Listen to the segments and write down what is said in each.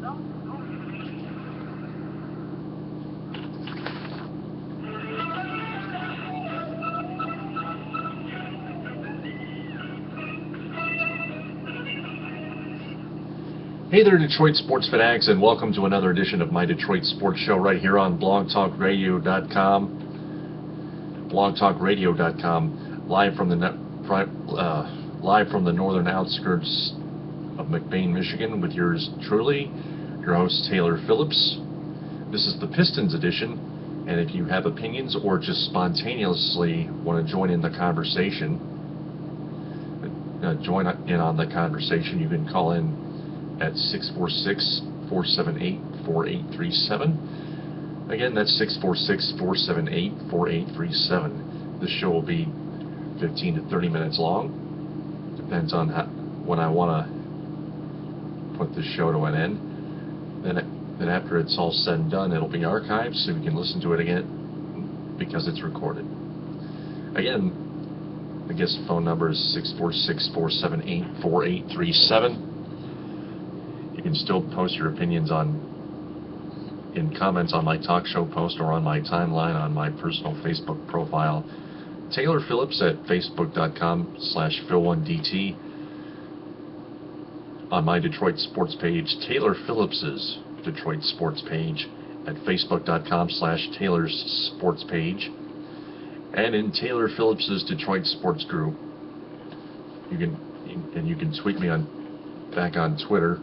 Hey there, Detroit sports fanatics, and welcome to another edition of my Detroit Sports Show right here on blogtalkradio.com. Blogtalkradio.com, live from the northern outskirts of McBain, Michigan, with yours truly, your host Taylor Phillips. This is the Pistons edition, and if you have opinions or just spontaneously want to join in the conversation, you can call in at 646-478-4837. Again, that's 646-478-4837. This show will be 15 to 30 minutes long. Depends on when I want to put this show to an end. Then after it's all said and done, it'll be archived so you can listen to it again because it's recorded. Again, the guest phone number is 646-478-4837. You can still post your opinions in comments on my talk show post or on my timeline on my personal Facebook profile, Taylor Phillips, at facebook.com/Phil1DT. On my Detroit sports page, Taylor Phillips's Detroit sports page at facebook.com/Taylor's sports page, and in Taylor Phillips's Detroit sports group. You can tweet me back on Twitter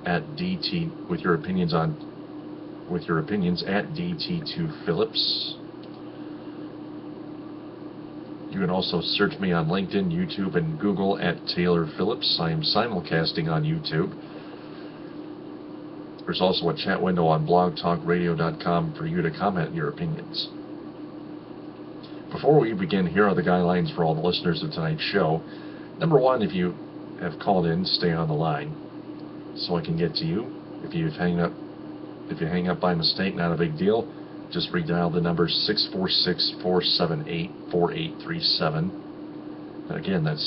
at DT with your opinions at DT2Phillips. You can also search me on LinkedIn, YouTube, and Google at Taylor Phillips. I am simulcasting on YouTube. There's also a chat window on blogtalkradio.com for you to comment your opinions. Before we begin, here are the guidelines for all the listeners of tonight's show. Number one, if you have called in, stay on the line so I can get to you. If you hang up by mistake, not a big deal. Just redial the number 646-478-4837. And again, that's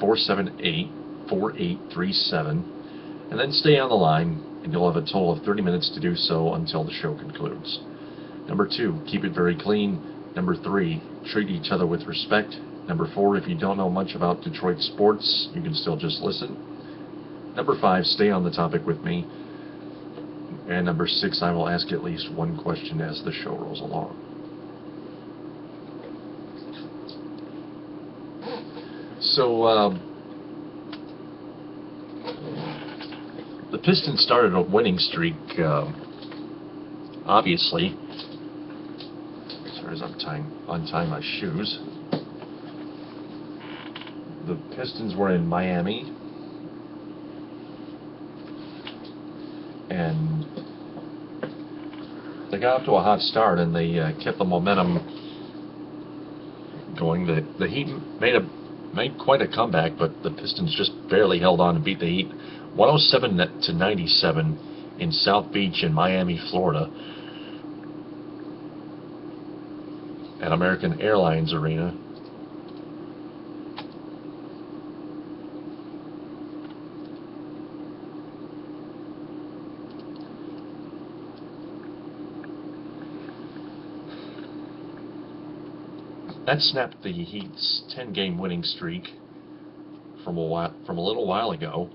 646-478-4837. And then stay on the line, and you'll have a total of 30 minutes to do so until the show concludes. Number two, keep it very clean. Number three, treat each other with respect. Number four, if you don't know much about Detroit sports, you can still just listen. Number five, stay on the topic with me. And number six, I will ask at least one question as the show rolls along. So, the Pistons started a winning streak, obviously. Sorry, as I'm untying my shoes. The Pistons were in Miami, and they got off to a hot start, and they kept the momentum going. The Heat made quite a comeback, but the Pistons just barely held on to beat the Heat 107-97 in South Beach in Miami, Florida, at American Airlines Arena. That snapped the Heat's 10-game winning streak from a little while ago.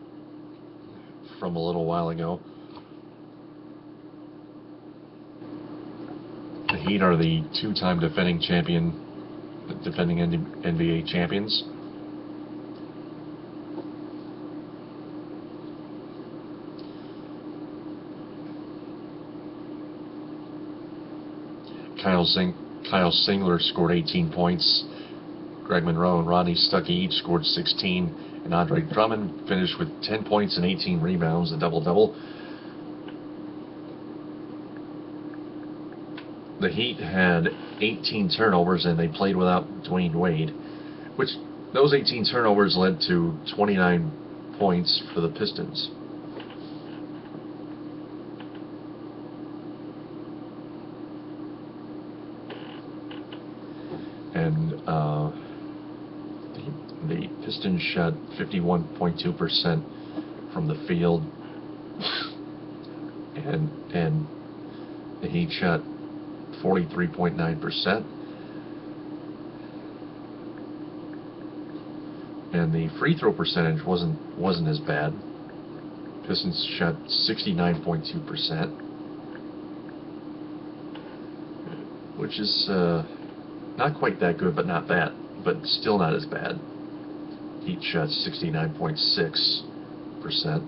The Heat are the two-time defending NBA champions. Kyle Singler scored 18 points. Greg Monroe and Rodney Stuckey each scored 16. And Andre Drummond finished with 10 points and 18 rebounds, a double-double. The Heat had 18 turnovers, and they played without Dwayne Wade, which those 18 turnovers led to 29 points for the Pistons. And Pistons shot 51.2% from the field, and the Heat shot 43.9%. And the free throw percentage wasn't as bad. Pistons shot 69.2%, which is not quite that good, but not bad, but still not as bad. Heat shot 69.6%.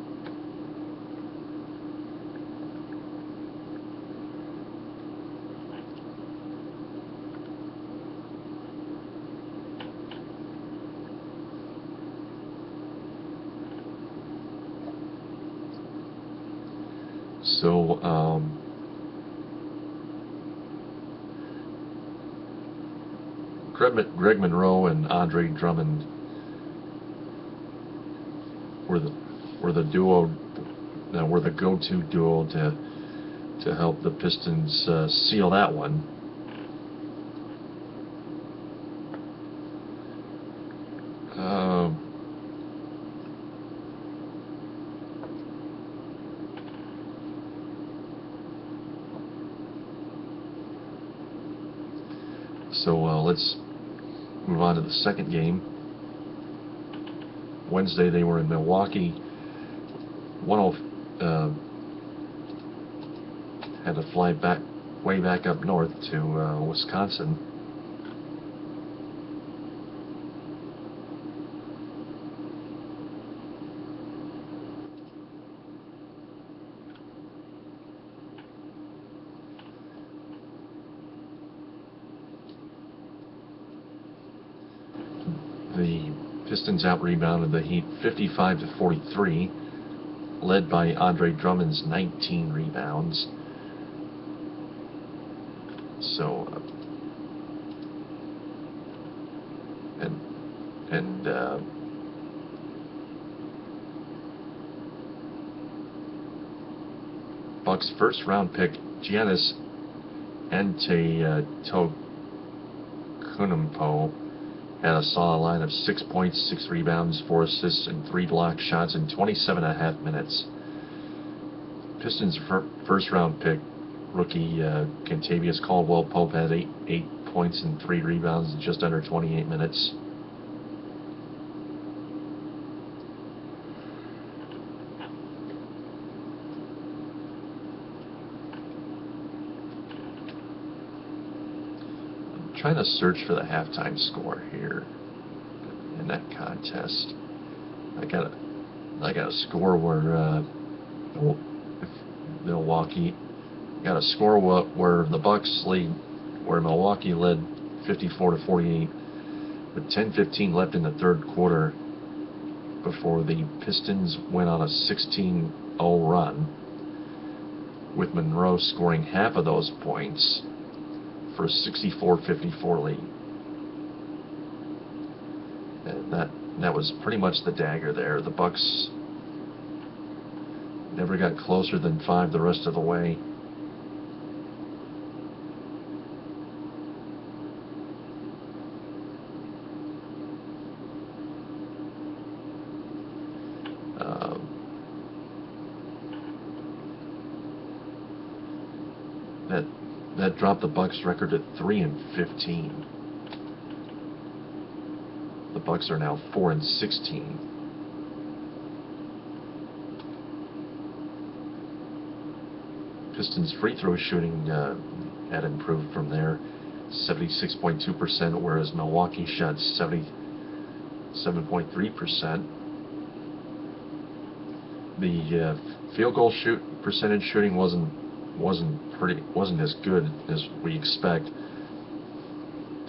So, Greg Monroe and Andre Drummond were the duo, were the go-to duo to help the Pistons seal that one. So let's move on to the second game. Wednesday they were in Milwaukee. Had to fly way back up north to Wisconsin. The Pistons out-rebounded the Heat 55-43, led by Andre Drummond's 19 rebounds. So, Bucks' first-round pick Giannis Antetokounmpo had a solid line of 6 points, 6 rebounds, 4 assists, and 3 block shots in 27.5 minutes. Pistons' first-round pick rookie Kentavious Caldwell-Pope had 8 points and 3 rebounds in just under 28 minutes. Trying to search for the halftime score here in that contest. I got a score where Milwaukee got a score where the Bucks lead, where Milwaukee led 54-48 with 10:15 left in the third quarter before the Pistons went on a 16-0 run, with Monroe scoring half of those points for a 64-54 lead. And that was pretty much the dagger there. The Bucks never got closer than 5 the rest of the way. That dropped the Bucks' record at 3-15. The Bucks are now 4-16. Pistons' free throw shooting had improved from there, 76.2%, whereas Milwaukee shot 77.3%. The field goal percentage shooting wasn't as good as we expect.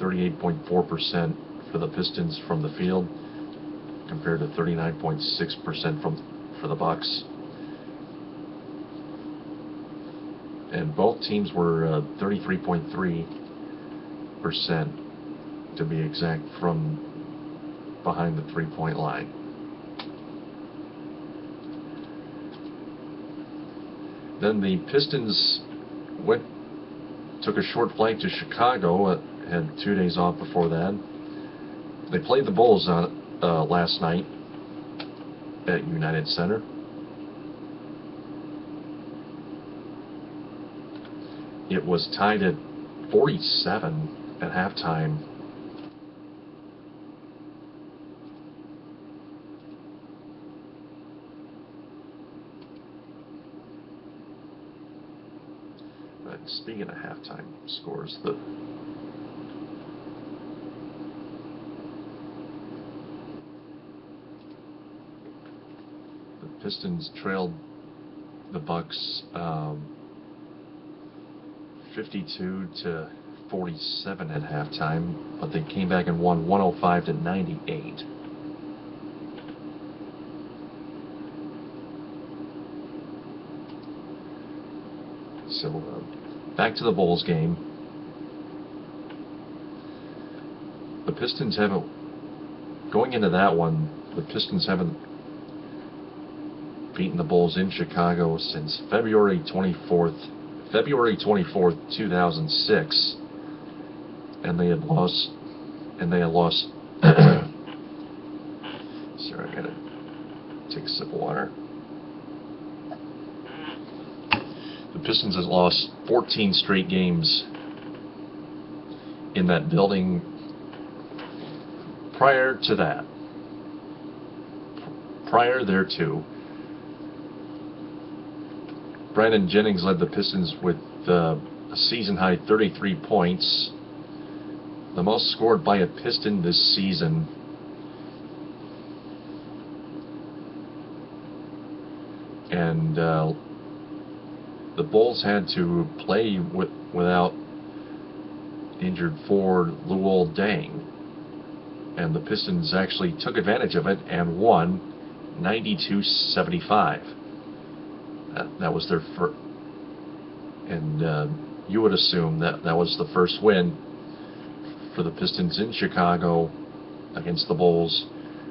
38.4% for the Pistons from the field, compared to 39.6% for the Bucks. And both teams were 33.3%, to be exact, from behind the three-point line. Then the Pistons took a short flight to Chicago. Had 2 days off before that. They played the Bulls on last night at United Center. It was tied at 47 at halftime. Speaking of halftime scores, the Pistons trailed the Bucks 52 to 47 at halftime, but they came back and won 105 to 98. So back to the Bulls game. The Pistons haven't, going into that one, the Pistons haven't beaten the Bulls in Chicago since February 24th, 2006, and they had lost, sorry, I gotta take a sip of water. The Pistons has lost 14 straight games in that building. Prior to that, prior thereto, Brandon Jennings led the Pistons with a season-high 33 points, the most scored by a Piston this season. And the Bulls had to play without injured forward Luol Deng, and the Pistons actually took advantage of it and won 92-75. That was their first, and you would assume that that was the first win for the Pistons in Chicago against the Bulls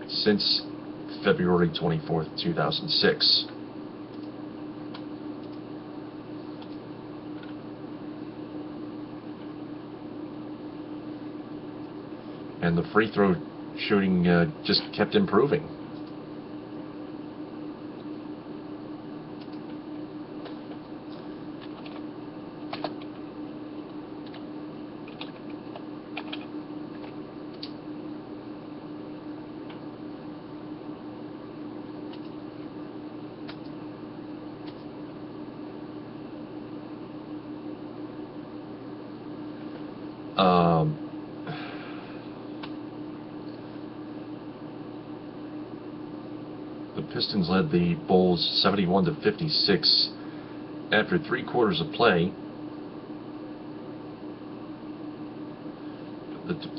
since February 24th, 2006. And the free throw shooting just kept improving. The Pistons led the Bulls 71-56 after 3 quarters of play.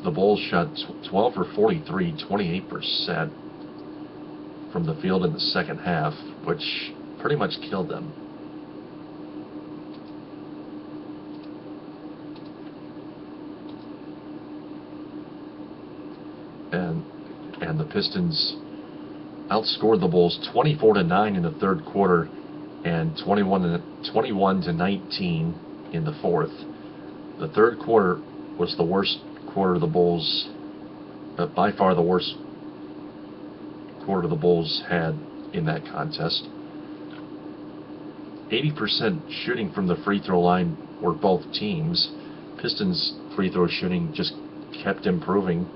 The Bulls shot 12 for 43, 28% from the field in the second half, which pretty much killed them. And the Pistons outscored the Bulls 24-9 in the third quarter and 21-19 in the fourth. The third quarter was the worst quarter the Bulls, by far the worst quarter the Bulls had in that contest. 80% shooting from the free throw line were both teams. Pistons free throw shooting just kept improving,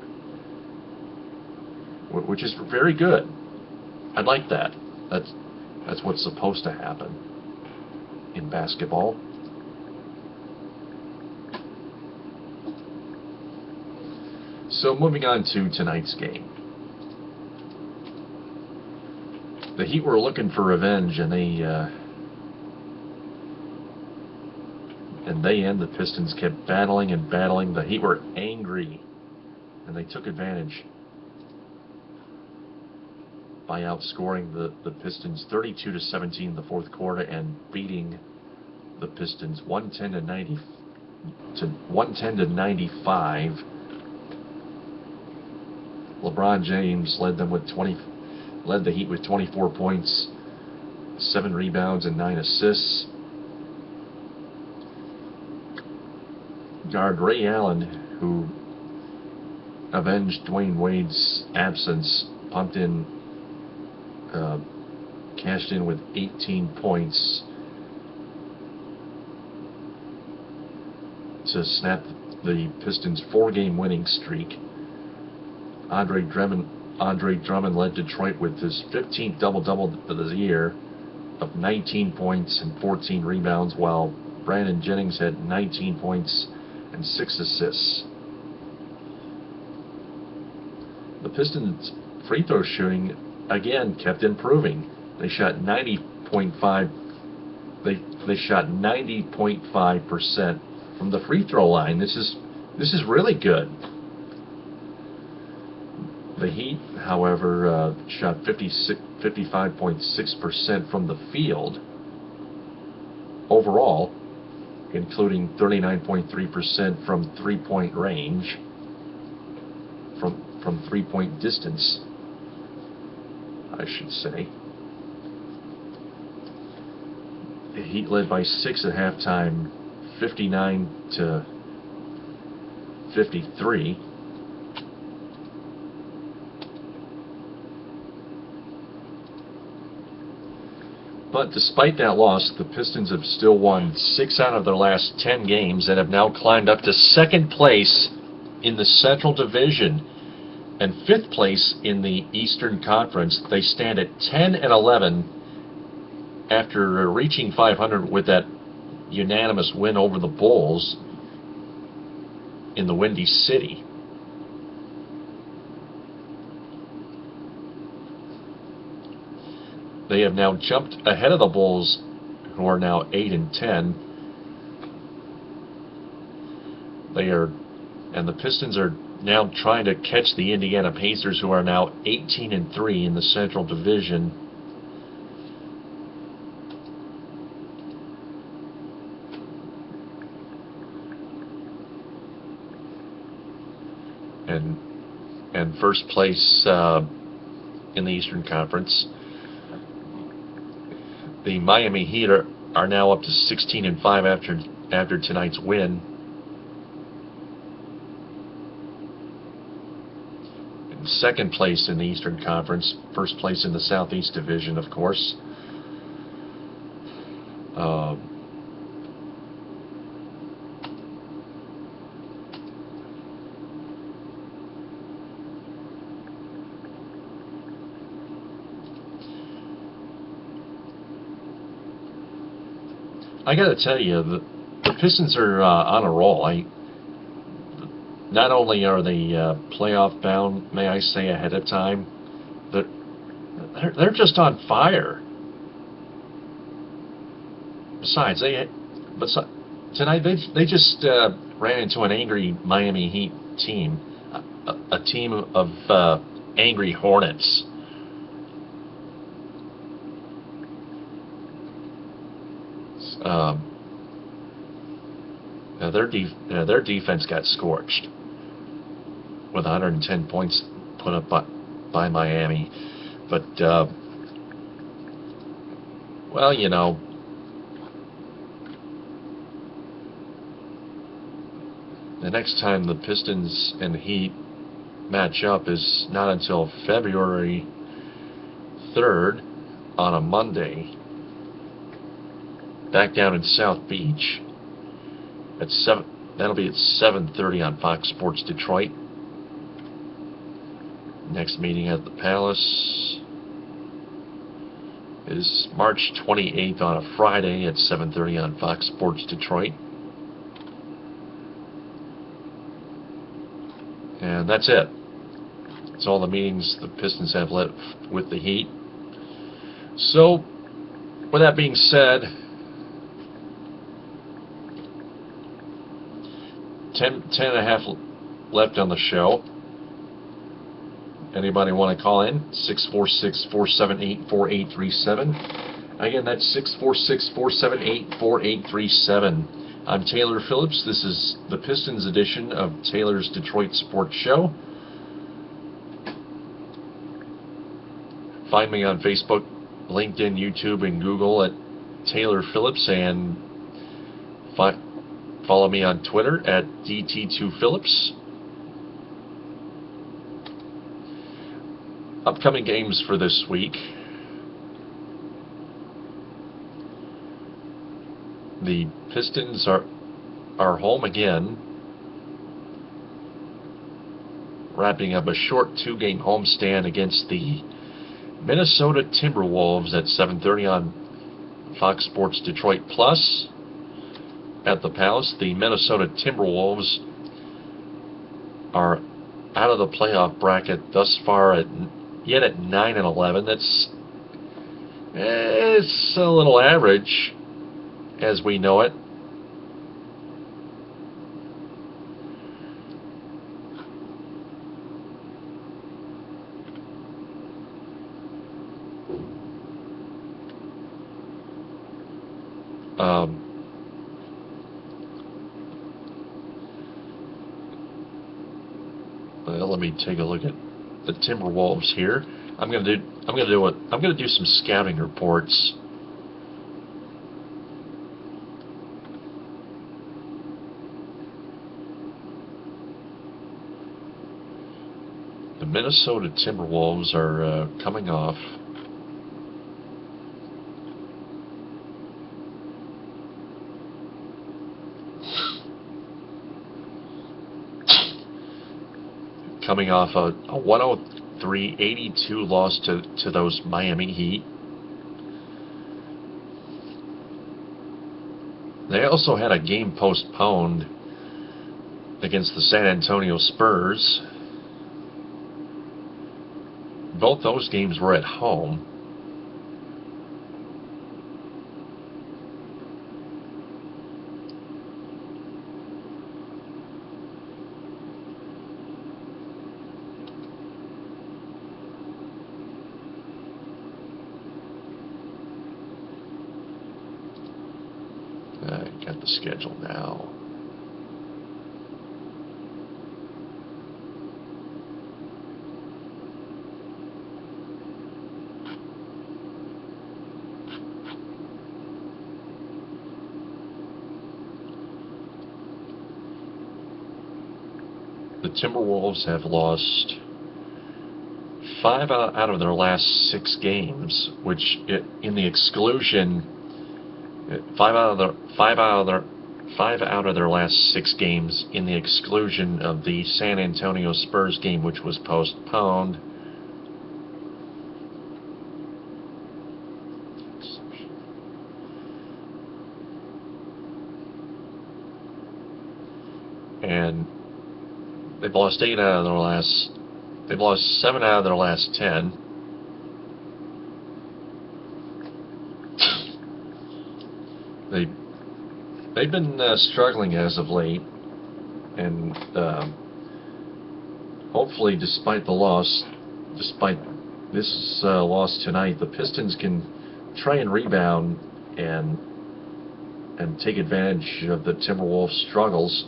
which is very good. I like that. That's what's supposed to happen in basketball. So moving on to tonight's game. The Heat were looking for revenge, and they and the Pistons kept battling and battling. The Heat were angry, and they took advantage by outscoring the Pistons 32-17 in the fourth quarter and beating the Pistons 110-95. LeBron James led the Heat with 24 points, 7 rebounds, and 9 assists. Guard Ray Allen, who avenged Dwayne Wade's absence, pumped in, cashed in with 18 points to snap the Pistons' 4-game winning streak. Andre Drummond led Detroit with his 15th double-double of the year of 19 points and 14 rebounds, while Brandon Jennings had 19 points and 6 assists. The Pistons' free throw shooting again kept improving. They shot 90.5. They shot 90.5% from the free throw line. This is really good. The Heat, however, shot 55.6% from the field overall, including 39.3% from three-point range, from three-point distance, I should say. The Heat led by 6 at halftime, 59-53. But despite that loss, the Pistons have still won 6 out of their last 10 games and have now climbed up to 2nd place in the Central Division and 5th place in the Eastern Conference. They stand at 10-11 after reaching 500 with that unanimous win over the Bulls in the Windy City. They have now jumped ahead of the Bulls, who are now 8-10. And the Pistons are now trying to catch the Indiana Pacers, who are now 18-3 in the Central Division. And first place in the Eastern Conference. The Miami Heat are now up to 16-5 after tonight's win. In 2nd place in the Eastern Conference, 1st place in the Southeast Division, of course. I got to tell you, the Pistons are on a roll. Not only are they playoff bound, may I say ahead of time, but they're just on fire. Besides, tonight they just ran into an angry Miami Heat team, a team of angry Hornets. Their defense got scorched with 110 points put up by Miami. But, well, you know, the next time the Pistons and Heat match up is not until February 3rd on a Monday, back down in South Beach at 7. That'll be at 7:30 on Fox Sports Detroit. Next meeting at the Palace is March 28th on a Friday at 7:30 on Fox Sports Detroit. And that's it. That's all the meetings the Pistons have led with the Heat. So, with that being said, 10.5 left on the show. Anybody want to call in? 646-478-4837. Again, that's 646-478-4837. I'm Taylor Phillips. This is the Pistons edition of Taylor's Detroit Sports Show. Find me on Facebook, LinkedIn, YouTube, and Google at Taylor Phillips, and follow me on Twitter at DT2Phillips. upcoming games for this week. The Pistons are home again, wrapping up a short 2-game homestand against the Minnesota Timberwolves at 7:30 on Fox Sports Detroit Plus at the Palace. The Minnesota Timberwolves are out of the playoff bracket thus far at 9-11. It's a little average as we know it. Let me take a look at the Timberwolves here. I'm gonna do some scouting reports. The Minnesota Timberwolves are coming off a 103-82 loss to those Miami Heat. They also had a game postponed against the San Antonio Spurs. Both those games were at home. I got the schedule now. The Timberwolves have lost 5 out of their last 6 games, which in the exclusion, 5 out of their last 6 games in the exclusion of the San Antonio Spurs game, which was postponed. And they've lost 7 out of their last 10. They've been struggling as of late, and hopefully, despite this loss tonight, the Pistons can try and rebound and take advantage of the Timberwolves' struggles.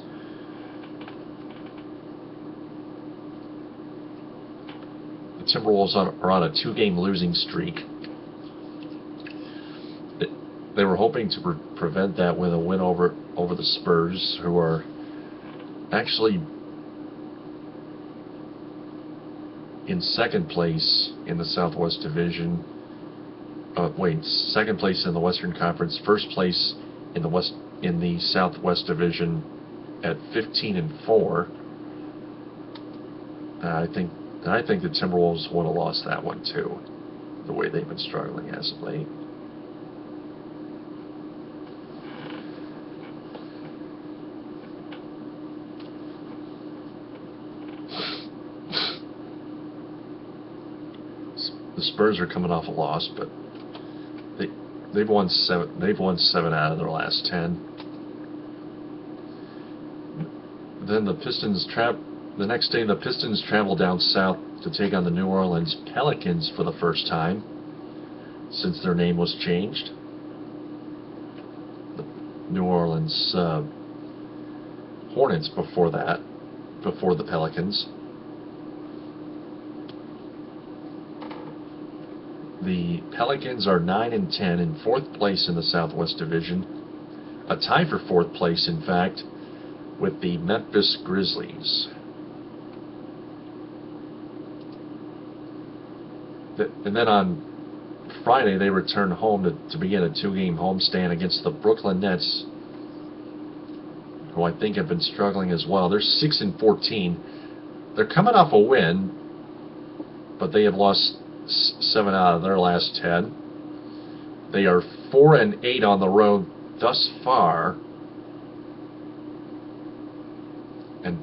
The Timberwolves are on a 2-game losing streak. They were hoping to prevent that with a win over the Spurs, who are actually in second place in the Southwest Division. Second place in the Western Conference, first place in the Southwest Division at 15-4. I think the Timberwolves would have lost that one too, the way they've been struggling as of late. The Spurs are coming off a loss, but they've won 7 out of their last 10. Then the next day the Pistons travel down south to take on the New Orleans Pelicans for the first time since their name was changed. The New Orleans Hornets before the Pelicans. The Pelicans are 9-10 in 4th place in the Southwest Division, a tie for 4th place, in fact, with the Memphis Grizzlies. And then on Friday, they return home to begin a 2-game homestand against the Brooklyn Nets, who I think have been struggling as well. They're 6-14. They're coming off a win, but they have lost 7 out of their last 10. They are 4-8 on the road thus far, and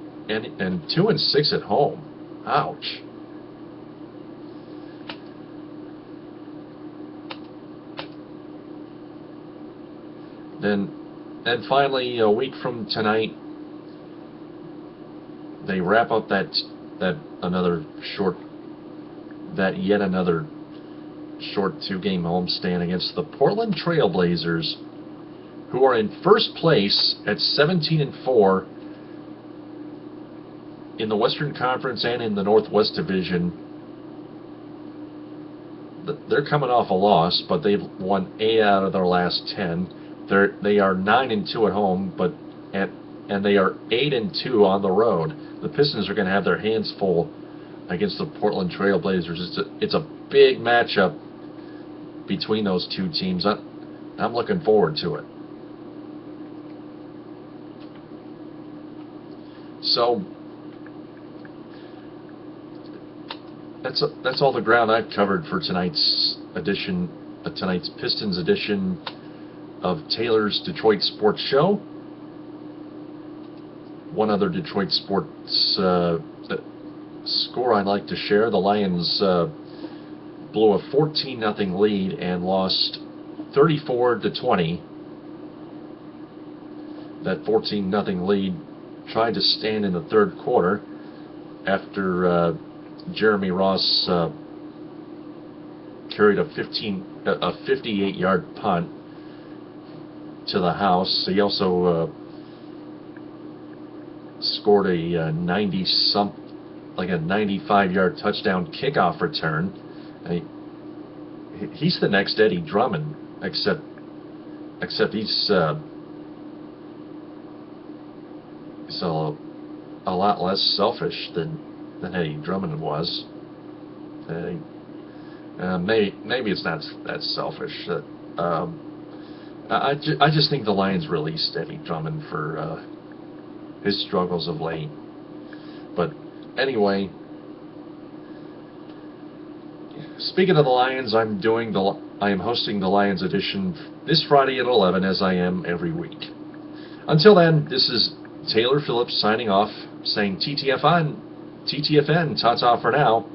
2-6 at home. Ouch. And finally, a week from tonight, they wrap up yet another short 2-game homestand against the Portland Trail Blazers, who are in first place at 17-4 in the Western Conference and in the Northwest Division. They're coming off a loss, but they've won 8 out of their last 10. They are 9-2 at home, and they are 8-2 on the road. The Pistons are going to have their hands full against the Portland Trail Blazers. It's a big matchup between those two teams. I'm looking forward to it. So that's all the ground I've covered for tonight's Pistons edition of Taylor's Detroit Sports Show. One other Detroit sports score I'd like to share: the Lions blew a 14-0 lead and lost 34-20. That 14-0 lead tried to stand in the third quarter after Jeremy Ross carried a 58-yard punt to the house. He also scored a 95-yard touchdown kickoff return. He's the next Eddie Drummond, except he's a lot less selfish than Eddie Drummond was. Maybe it's not that selfish. I just think the Lions released Eddie Drummond for his struggles of late. But anyway, speaking of the Lions, I am hosting the Lions edition this Friday at 11, as I am every week. Until then, this is Taylor Phillips signing off, saying TTFN, ta-ta for now.